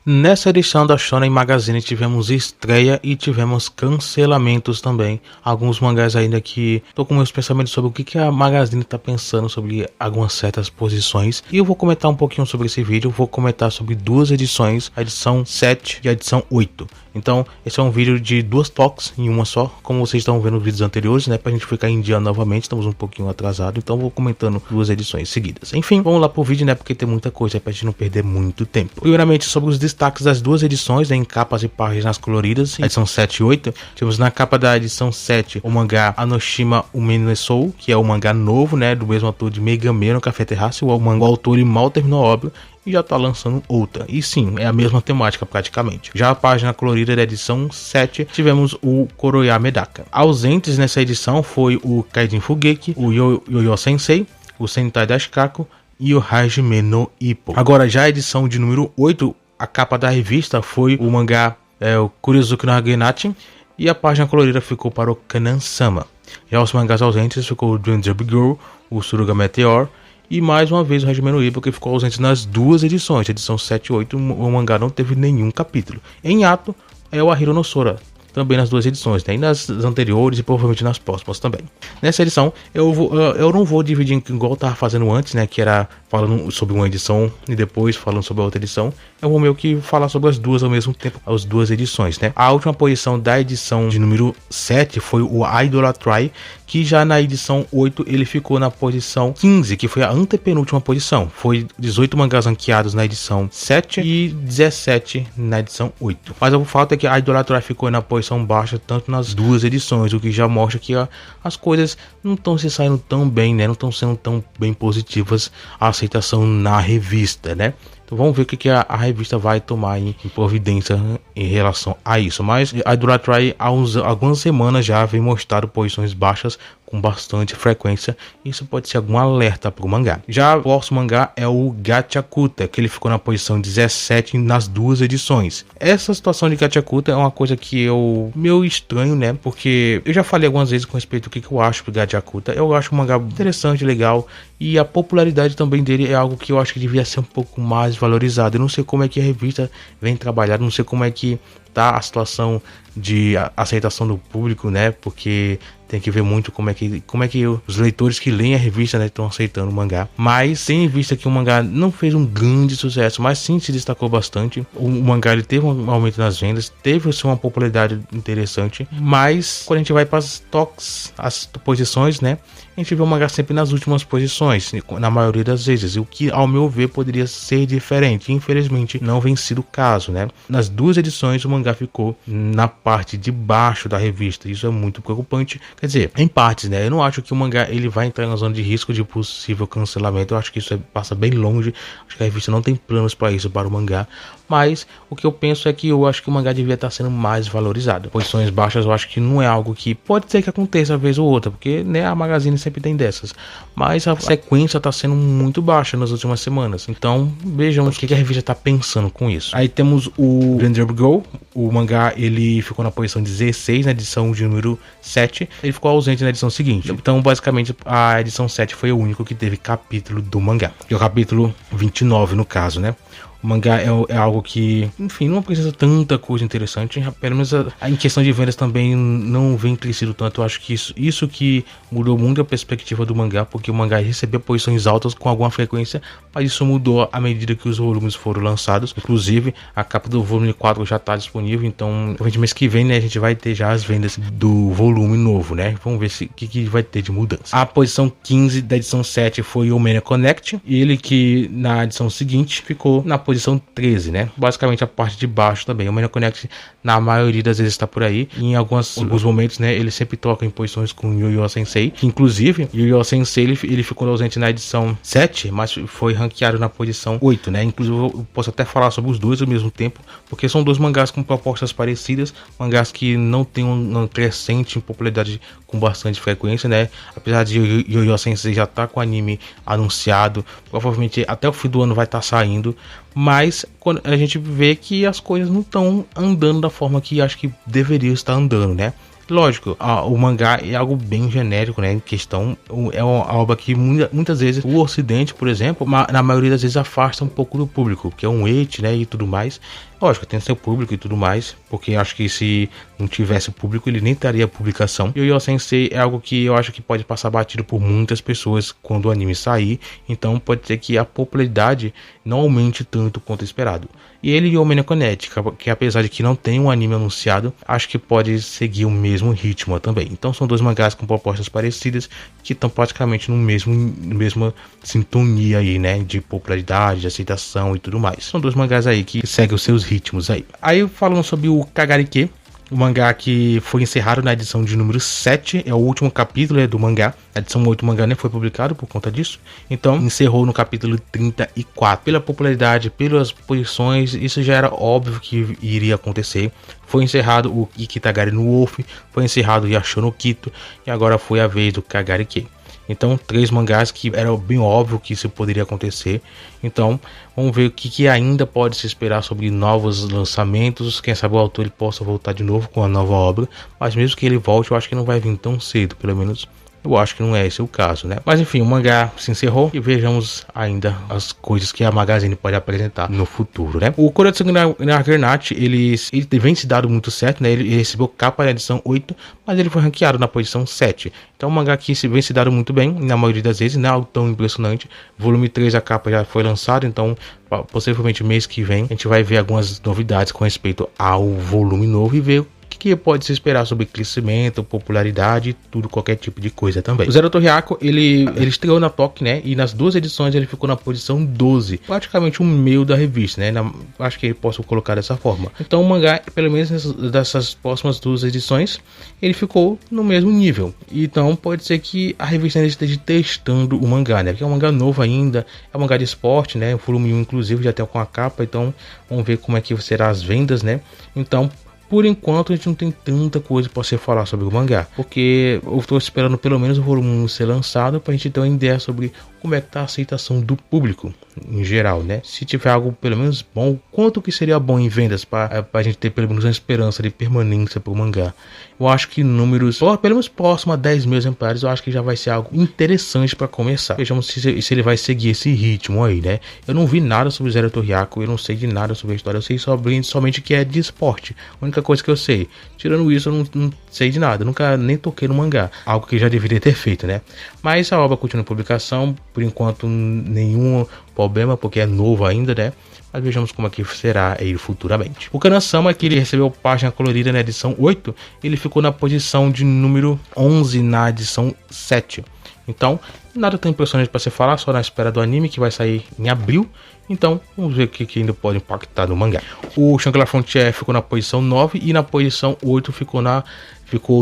Nessa edição da Shonen Magazine tivemos estreia e tivemos cancelamentos também. Alguns mangás ainda que tô com meus pensamentos sobre o que a Magazine tá pensando sobre algumas certas posições. E eu vou comentar um pouquinho sobre esse vídeo, vou comentar sobre duas edições, a edição 7 e a edição 8. Então, esse é um vídeo de duas toques em uma só, como vocês estão vendo nos vídeos anteriores, né? Pra gente ficar em dia novamente, estamos um pouquinho atrasados, então vou comentando duas edições seguidas. Enfim, vamos lá pro vídeo, né? Porque tem muita coisa pra gente não perder muito tempo. Primeiramente, sobre os destaques das duas edições, né? Em capas e páginas coloridas, a edição 7 e 8. Tivemos na capa da edição 7 o mangá Anoshima Umenesou, que é o mangá novo, né? Do mesmo autor de Megame no Café Terrace. O autor ele mal terminou a obra e já tá lançando outra. E sim, é a mesma temática praticamente. Já a página colorida da edição 7, tivemos o Koroya Medaka. Ausentes nessa edição foi o Kaijin Fugeki, o Yo-Yo Sensei, o Sentai da Shikaku e o Hajime no Ippo. Agora já a edição de número 8, a capa da revista foi o mangá o Kurizuki no Hagenachin e a página colorida ficou para o Kanan-sama. Já os mangás ausentes ficou o Dream Job Girl, o Suruga Meteor e mais uma vez o Hajime no Ippo, que ficou ausente nas duas edições. A edição 7 e 8 o mangá não teve nenhum capítulo. Em ato é o Ahiro no Sora, também nas duas edições, né? E nas anteriores e provavelmente nas próximas também. Nessa edição eu não vou dividir igual eu tava fazendo antes, né? Que era falando sobre uma edição e depois falando sobre a outra edição. Eu vou meio que falar sobre as duas ao mesmo tempo, as duas edições, né? A última posição da edição de número 7 foi o Idolatry, que já na edição 8 ele ficou na posição 15, que foi a antepenúltima posição. Foi 18 mangás ranqueados na edição 7 e 17 na edição 8. Mas o fato é que a Idolatry ficou na posição baixa tanto nas duas edições, o que já mostra que as coisas não estão se saindo tão bem, né? Não estão sendo tão bem positivas a aceitação na revista, né? Então vamos ver o que a revista vai tomar em providência em relação a isso. Mas a Idolatry há algumas semanas já vem mostrando posições baixas com bastante frequência. Isso pode ser algum alerta para o mangá. Já o próximo mangá é o Gachakuta, que ele ficou na posição 17 nas duas edições. Essa situação de Gachakuta é uma coisa que eu meio estranho, né? Porque eu já falei algumas vezes com respeito ao que eu acho do Gachakuta. Eu acho um mangá interessante, legal. E a popularidade também dele é algo que eu acho que devia ser um pouco mais valorizado. Eu não sei como é que a revista vem trabalhar, não sei como é que tá a situação de aceitação do público, né? Porque tem que ver muito como é que os leitores que leem a revista, né, estão aceitando o mangá. Mas tem em vista que o mangá não fez um grande sucesso, mas sim se destacou bastante. O mangá ele teve um aumento nas vendas, teve assim, uma popularidade interessante. Mas quando a gente vai para as toques, as posições, né, a gente vê o mangá sempre nas últimas posições, na maioria das vezes. O que, ao meu ver, poderia ser diferente. Infelizmente, não vem sido o caso, né? Nas duas edições, o mangá ficou na parte de baixo da revista. Isso é muito preocupante. Quer dizer, em partes, né? Eu não acho que o mangá ele vai entrar na zona de risco de possível cancelamento. Eu acho que isso passa bem longe. Acho que a revista não tem planos para isso, para o mangá. Mas o que eu penso é que eu acho que o mangá devia estar sendo mais valorizado. Posições baixas eu acho que não é algo que pode ser que aconteça uma vez ou outra, porque né, a Magazine sempre tem dessas. Mas a sequência está sendo muito baixa nas últimas semanas. Então vejamos o que a revista está pensando com isso. Aí temos o Ranger Go. O mangá ele ficou na posição 16 na edição de número 7. Ele ficou ausente na edição seguinte. Então basicamente a edição 7 foi o único que teve capítulo do mangá. Que é o capítulo 29 no caso, né? O mangá é algo que, enfim, não precisa tanta coisa interessante. Pelo menos em questão de vendas também não vem crescido tanto. Eu acho que isso que mudou muito a perspectiva do mangá, porque o mangá recebia posições altas com alguma frequência, mas isso mudou à medida que os volumes foram lançados. Inclusive, a capa do volume 4 já está disponível, então mês que vem, né, a gente vai ter já as vendas do volume novo, né? Vamos ver o que vai ter de mudança. A posição 15 da edição 7 foi o Mania Connect, ele que na edição seguinte ficou na posição 13, né? Basicamente a parte de baixo também. O Mania Connect na maioria das vezes está por aí. Em alguns momentos, né, ele sempre toca em posições com o Yo-Yo Sensei. Inclusive, o Yo-Yo Sensei ele ficou ausente na edição 7, mas foi ranqueado na posição 8, né? Inclusive eu posso até falar sobre os dois ao mesmo tempo, porque são dois mangás com propostas parecidas, mangás que não tem um crescente em popularidade com bastante frequência, né? Apesar de Yo-Yo Sensei já tá com o anime anunciado, provavelmente até o fim do ano vai estar saindo. Mas quando a gente vê que as coisas não estão andando da forma que acho que deveria estar andando, né? Lógico, o mangá é algo bem genérico, né? Em questão, é uma obra que muitas vezes o Ocidente, por exemplo, na maioria das vezes afasta um pouco do público, que é um hate, né? E tudo mais. Lógico, tem seu público e tudo mais, porque eu acho que se não tivesse público, ele nem teria publicação. E o Yo Sensei é algo que eu acho que pode passar batido por muitas pessoas quando o anime sair, então pode ser que a popularidade não aumente tanto quanto esperado. E ele e o Meneconet, que apesar de que não tem um anime anunciado, acho que pode seguir o mesmo ritmo também. Então são dois mangás com propostas parecidas, que estão praticamente no mesma sintonia aí, né, de popularidade, de aceitação e tudo mais. São dois mangás aí que seguem os seus ritmos aí. Aí falando sobre o Kagarike, o mangá que foi encerrado na edição de número 7, é o último capítulo do mangá. A edição 8 do mangá nem foi publicado por conta disso. Então encerrou no capítulo 34. Pela popularidade, pelas posições, isso já era óbvio que iria acontecer. Foi encerrado o Ikitagari no Wolf, foi encerrado o Yasho no Kito, e agora foi a vez do Kagarike. Então, 3 mangás que era bem óbvio que isso poderia acontecer. Então, vamos ver o que ainda pode se esperar sobre novos lançamentos. Quem sabe o autor ele possa voltar de novo com a nova obra. Mas mesmo que ele volte, eu acho que não vai vir tão cedo, pelo menos. Eu acho que não é esse o caso, né? Mas enfim, o mangá se encerrou e vejamos ainda as coisas que a Magazine pode apresentar no futuro, né? O Kuretsugu no Granate, ele vem se dado muito certo, né? Ele recebeu capa na edição 8, mas ele foi ranqueado na posição 7. Então o mangá aqui vem se dado muito bem, na maioria das vezes, não é algo tão impressionante. Volume 3, a capa já foi lançada, então possivelmente mês que vem a gente vai ver algumas novidades com respeito ao volume novo e ver que pode se esperar sobre crescimento, popularidade, tudo, qualquer tipo de coisa também. O Zero Torriaco, ele estreou na Toque, né? E nas 2 edições ele ficou na posição 12, praticamente o meio da revista, né? Acho que posso colocar dessa forma. Então o mangá, pelo menos dessas próximas 2 edições, ele ficou no mesmo nível. Então pode ser que a revista ainda esteja testando o mangá, né? Porque é um mangá novo ainda, é um mangá de esporte, né? O volume 1 inclusive já tem com a capa, então vamos ver como é que será as vendas, né? Então por enquanto a gente não tem tanta coisa para você falar sobre o mangá, porque eu estou esperando pelo menos o volume 1 ser lançado para a gente ter uma ideia sobre como é que tá a aceitação do público em geral, né? Se tiver algo pelo menos bom, quanto que seria bom em vendas para a gente ter pelo menos uma esperança de permanência para o mangá. Eu acho que números, pelo menos próximo a 10 mil exemplares, eu acho que já vai ser algo interessante para começar. Vejamos se ele vai seguir esse ritmo aí, né? Eu não vi nada sobre Zero Torriaco, eu não sei de nada sobre a história, eu sei somente que é de esporte. A única coisa que eu sei. Tirando isso, eu não sei de nada, nunca nem toquei no mangá, algo que já deveria ter feito, né? Mas a obra continua em publicação, por enquanto nenhum problema, porque é novo ainda, né? Mas vejamos como é que será ele futuramente. O Kana-sama, que ele recebeu página colorida na edição 8, ele ficou na posição de número 11 na edição 7. Então, nada tão impressionante para se falar, só na espera do anime que vai sair em abril. Então, vamos ver o que ainda pode impactar no mangá. O Shangri-La Frontier ficou na posição 9 e na posição 8 ficou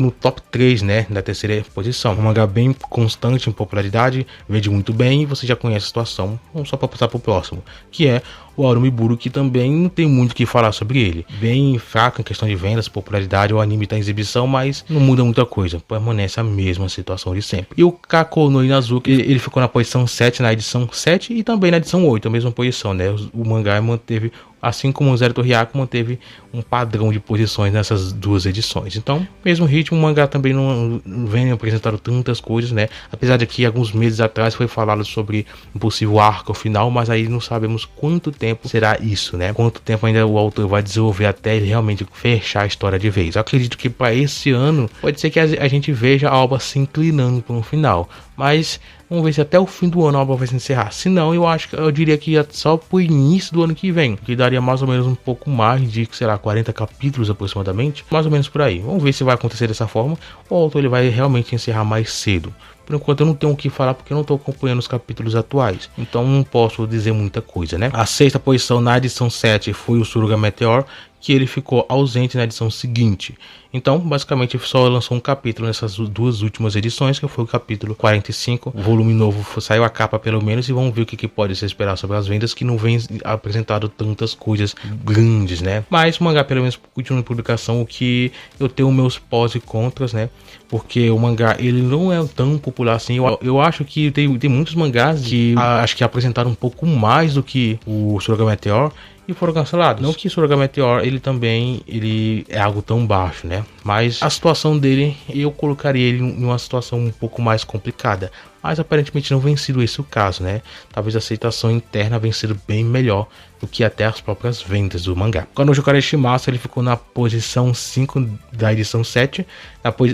no top 3, né, da terceira posição. Um mangá bem constante em popularidade, vende muito bem e você já conhece a situação. Vamos só para passar para o próximo, que é o Arumiburu, que também não tem muito o que falar sobre ele. Bem fraco em questão de vendas, popularidade, o anime está em exibição, mas não muda muita coisa, permanece a mesma situação de sempre. E o Kako no Inazuki, ele ficou na posição 7 na edição 7 e também na edição 8, a mesma posição, né? O mangá manteve, assim como o Zero Torriaco, manteve um padrão de posições nessas 2 edições. Então, mesmo ritmo, o mangá também não vem apresentando tantas coisas, né? Apesar de que alguns meses atrás foi falado sobre um possível arco final, mas aí não sabemos quanto tempo será isso, né? Quanto tempo ainda o autor vai desenvolver até ele realmente fechar a história de vez. Eu acredito que para esse ano pode ser que a gente veja a obra se inclinando para um final, mas vamos ver se até o fim do ano a obra vai se encerrar. Se não, eu diria que só pro início do ano que vem, que daria mais ou menos um pouco mais de, sei lá, 40 capítulos aproximadamente, mais ou menos por aí. Vamos ver se vai acontecer dessa forma ou o autor ele vai realmente encerrar mais cedo. Por enquanto eu não tenho o que falar porque eu não estou acompanhando os capítulos atuais, então não posso dizer muita coisa, né? A 6ª posição na edição 7 foi o Suruga Meteor, que ele ficou ausente na edição seguinte. Então, basicamente, só lançou um capítulo nessas 2 últimas edições, que foi o capítulo 45. O volume novo saiu a capa pelo menos e vamos ver o que pode se esperar sobre as vendas, que não vem apresentado tantas coisas grandes, né? Mas o mangá pelo menos continua em publicação, o que eu tenho meus pós e contras, né? Porque o mangá ele não é tão popular assim. Eu acho que tem muitos mangás que acho que apresentaram um pouco mais do que o Suruga Meteor e foram cancelados. Não que Suruga Meteor ele é algo tão baixo, né? Mas a situação dele, eu colocaria ele em uma situação um pouco mais complicada. mas aparentemente não vem sido esse o caso, né? Talvez a aceitação interna venha sido bem melhor do que até as próprias vendas do mangá. Kanojo Kareshimasu ele ficou na posição 5 da edição 7,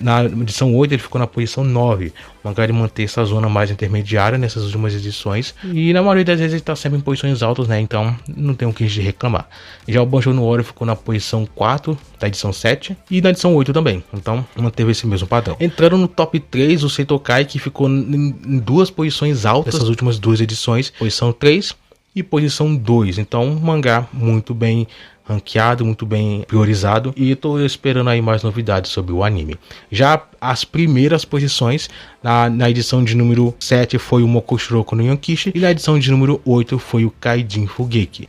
na edição 8 ele ficou na posição 9. O mangá ele mantém essa zona mais intermediária nessas últimas edições, e na maioria das vezes ele está sempre em posições altas, né? Então não tem o que reclamar. Já o Banjo no Oro ficou na posição 4 da edição 7 e na edição 8 também, então manteve esse mesmo padrão. Entrando no top 3, o Seitokai, que ficou em duas posições altas nessas últimas duas edições, posição 3 e posição 2, então um mangá muito bem ranqueado, muito bem priorizado, e estou esperando aí mais novidades sobre o anime. Já as primeiras posições, na edição de número 7 foi o Mokoshiroko no Yonkishi, e na edição de número 8 foi o Kaijin Fugeki.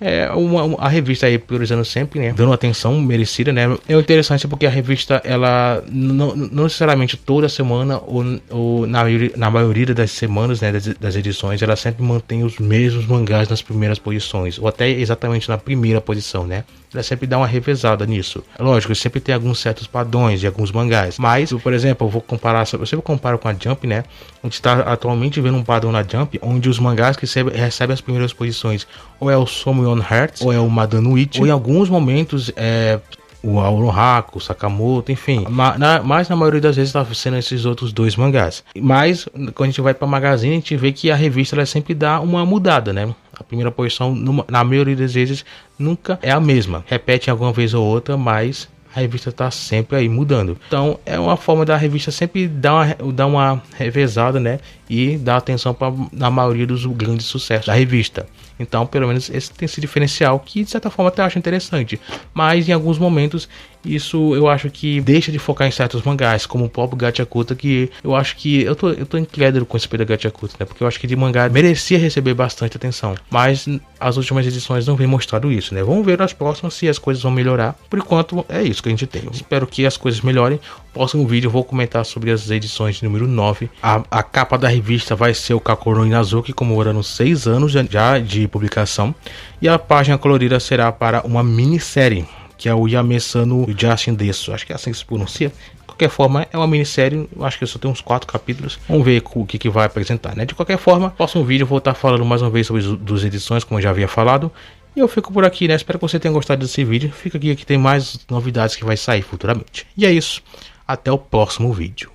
A revista aí priorizando sempre, né, dando atenção merecida, né. É interessante porque a revista, ela não necessariamente toda semana ou na maioria das semanas, né, das edições, ela sempre mantém os mesmos mangás nas primeiras posições, ou até exatamente na primeira posição, né. Ela sempre dá uma revezada nisso. Lógico, sempre tem alguns certos padrões de alguns mangás, mas, por exemplo, eu sempre comparo com a Jump, né? A gente está atualmente vendo um padrão na Jump, onde os mangás que recebem as primeiras posições ou é o Someone Hearts, ou é o Madano Ichi, ou em alguns momentos o Aorohaku, o Sakamoto, enfim. Mas na maioria das vezes tá sendo esses outros dois mangás. Mas quando a gente vai pra Magazine, a gente vê que a revista ela sempre dá uma mudada, né? A primeira posição, na maioria das vezes, nunca é a mesma. Repete alguma vez ou outra, mas a revista tá sempre aí mudando. Então é uma forma da revista sempre dar uma revezada, né? E dar atenção na maioria dos grandes sucessos da revista. Então, pelo menos esse tem esse diferencial que, de certa forma, até acho interessante. Mas, em alguns momentos, isso eu acho que deixa de focar em certos mangás, como o próprio Gachakuta, que eu acho que... Eu tô incrédulo com esse respeito da Gachakuta, né? Porque eu acho que de mangá merecia receber bastante atenção. Mas as últimas edições não vem mostrado isso, né? Vamos ver nas próximas se as coisas vão melhorar. Por enquanto, é isso que a gente tem. Eu espero que as coisas melhorem. No próximo vídeo eu vou comentar sobre as edições de número 9. A capa da revista vai ser o Kakuro Inazuki, comemorando 6 anos já de publicação. E a página colorida será para uma minissérie, que é o Yamesano Justin Desu. Acho que é assim que se pronuncia. De qualquer forma, é uma minissérie. Eu acho que só tem uns 4 capítulos. Vamos ver o que vai apresentar, né? De qualquer forma, no próximo vídeo eu vou estar falando mais uma vez sobre as 2 edições, como eu já havia falado. E eu fico por aqui, né? Espero que você tenha gostado desse vídeo. Fica aqui que tem mais novidades que vai sair futuramente. E é isso. Até o próximo vídeo.